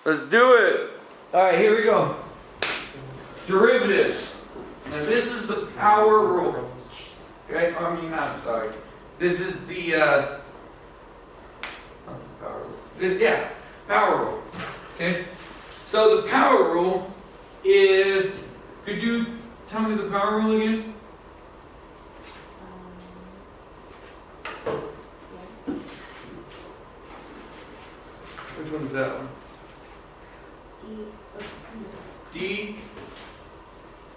Let's do it. All right, here we go. Derivatives. Now this is the power rule. Okay, I'm sorry. This is the power rule. Yeah, power rule. Okay. So the power rule is. Could you tell me the power rule again? Which one is that one? D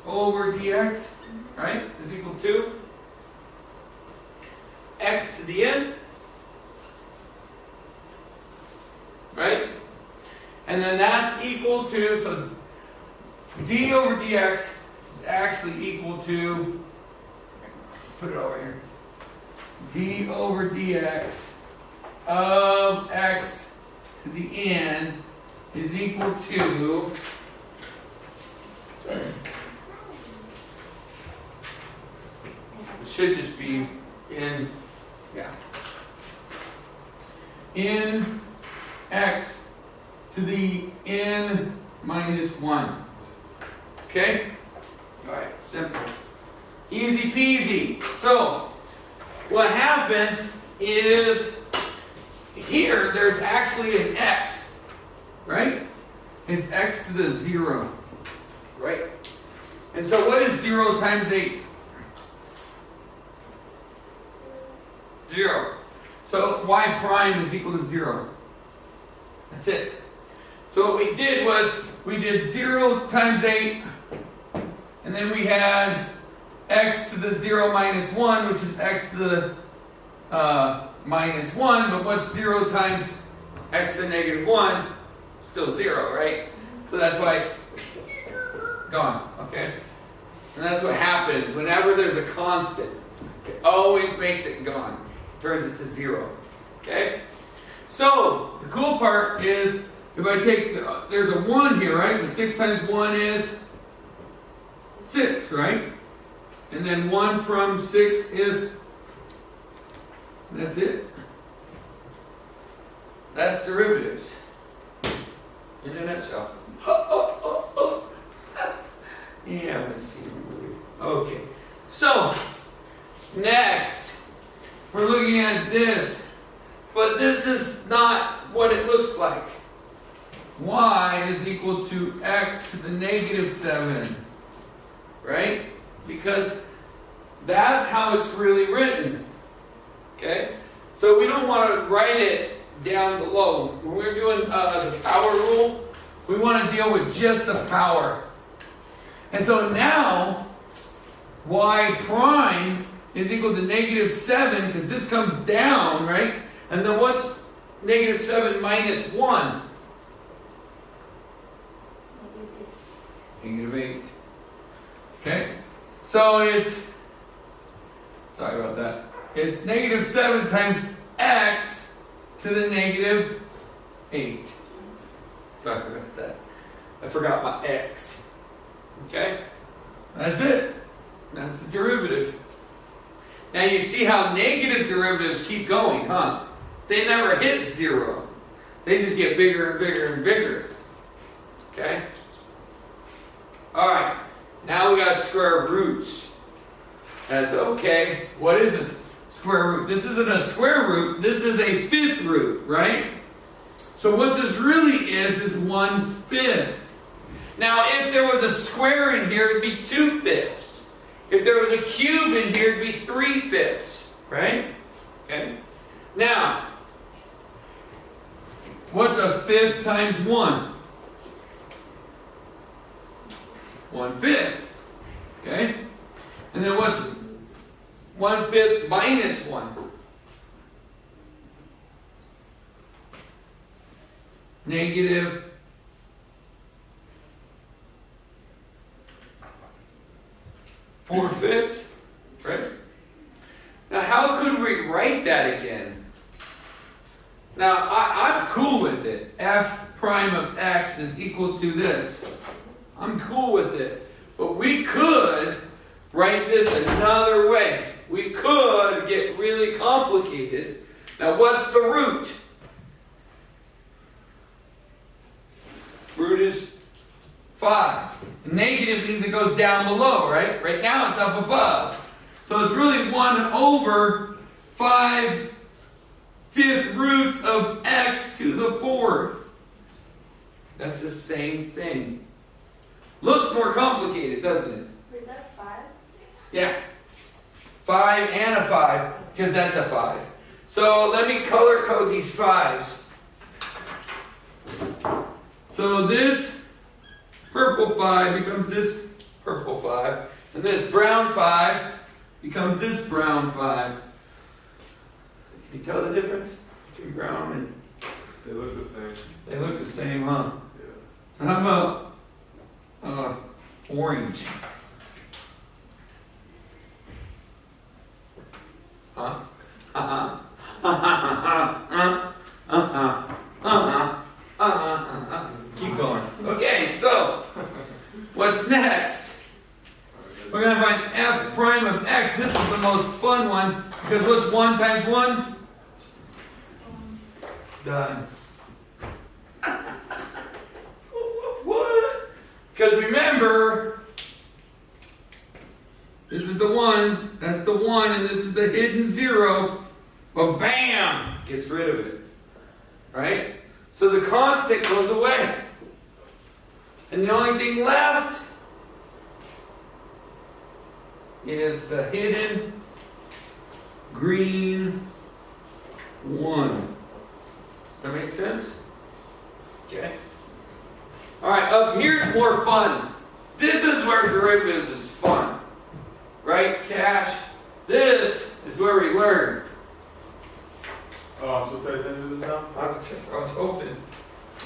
over dx, right, is equal to x to the n, right? And then that's equal to, so d over dx is actually equal to, put it over here, d over dx of x to the n is equal to, sorry, it should just be in, yeah, in x to the n minus 1. Okay? Alright, simple. Easy peasy. So, what happens is here there's actually an x, right? It's x to the 0, right? And so what is 0 times 8? 0. So y prime is equal to 0. That's it. So what we did was, we did 0 times 8, and then we had x to the 0 minus 1, which is x to the minus 1, but what's 0 times x to the negative 1? Still 0, right? So that's why, gone, okay? And that's what happens whenever there's a constant. It always makes it gone. Turns it to 0, okay? So, the cool part is, if I take, there's a 1 here, right? So 6 times 1 is 6, right? And then 1 from 6 is, that's it. That's derivatives. In a nutshell. Yeah, let's see. Okay. So, next, we're looking at this. But this is not what it looks like. Y is equal to x to the negative 7. Right? Because that's how it's really written. Okay? So we don't want to write it down below. When we're doing the power rule, we want to deal with just the power. And so now, y prime is equal to negative 7, because this comes down, right? And then what's negative 7 minus 1? Negative 8. Okay? So it's, sorry about that. It's negative 7 times x to the negative 8. Sorry about that. I forgot my x. Okay? That's it. That's the derivative. Now you see how negative derivatives keep going, huh? They never hit 0. They just get bigger and bigger and bigger. Okay? Alright. Now we got square roots. That's okay. What is this square root? This isn't a square root. This is a fifth root, right? So what this really is 1/5. Now if there was a square in here, it'd be 2/5. If there was a cube in here, it'd be 3/5. Right? Okay? Now, what's a fifth times 1? 1/5. Okay? And then what's 1/5 minus 1? Negative 4/5. Right? Now, how could we write that again? Now, I'm cool with it. F prime of x is equal to this. I'm cool with it. But we could write this another way. We could get really complicated. Now, what's the root? root is 5. The negative means it goes down below, right? Right now it's up above. So it's really 1 over 5/5 roots of x to the 4th. That's the same thing. Looks more complicated, doesn't it? Is that 5? Yeah. 5 and a 5, because that's a 5. So let me color code these 5s. So this purple 5 becomes this purple 5, and this brown 5 becomes this brown 5. Can you tell the difference between brown and... They look the same. They look the same, huh? Yeah. So how about orange? Huh? Keep going. Okay, so what's next? We're going to find f prime of x. This is the most fun one because what's 1 times 1? Done. What? Because remember, this is the 1, that's the 1, and this is the hidden 0. But bam! Gets rid of it. Right? So the constant goes away. And the only thing left is the hidden green 1. Does that make sense? Okay. Alright, up here's more fun. This is where derivatives is fun. Right? Cash. This is where we learn. Oh, I'm supposed to pay attention to this now? I was hoping.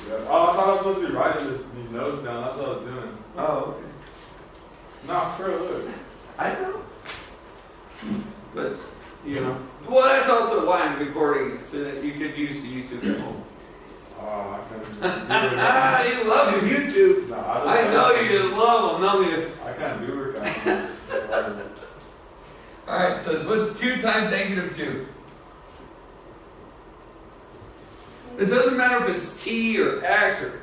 Yeah. Oh, I thought I was supposed to be writing these notes down. That's what I was doing. Oh, okay. Nah, sure, look. I know. But, you know. Well, that's also why I'm recording it, so that you could use the YouTube at home. Oh, I can't do it. You love your YouTubes. Nah, I know you just love them, don't you? I can't do it. Alright, so what's 2 times negative 2? It doesn't matter if it's t or x or...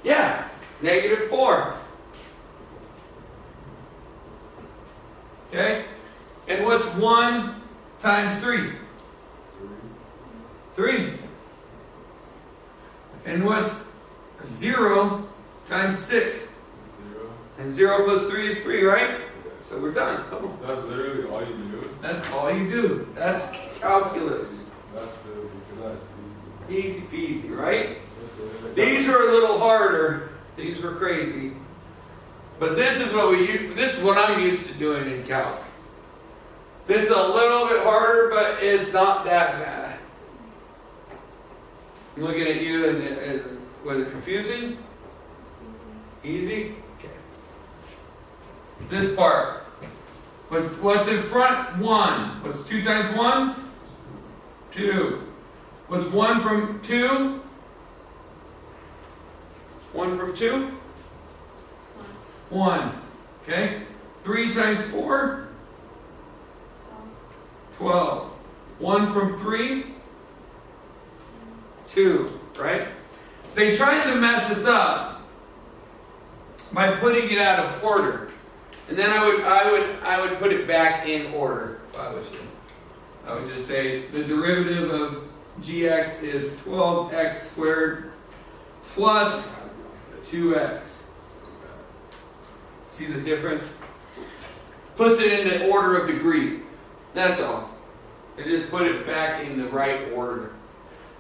Yeah, negative 4. Okay? And what's 1 times 3? 3. And what's 0 times 6? 0. And 0 plus 3 is 3, right? So we're done. Come on. That's literally all you do. That's all you do. That's calculus. That's good because that's Easy peasy, right? easy. These were a little harder. These were crazy. But this is what this is what I'm used to doing in calc. This is a little bit harder, but it's not that bad. I'm looking at you, and was it confusing? Easy? Okay. This part. What's in front? 1. What's 2 times 1? 2. What's 1 from 2? 1 from 2? 1. Okay? 3 times 4? 12. 1 from 3? 2. Right? They tried to mess us up by putting it out of order. And then I would put it back in order if I was you. I would just say the derivative of gx is 12x squared plus 2x. See the difference? Puts it in the order of degree. That's all. I just put it back in the right order.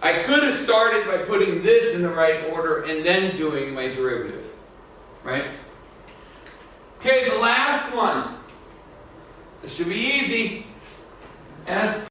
I could have started by putting this in the right order and then doing my derivative. Right? Okay, the last one. This should be easy. S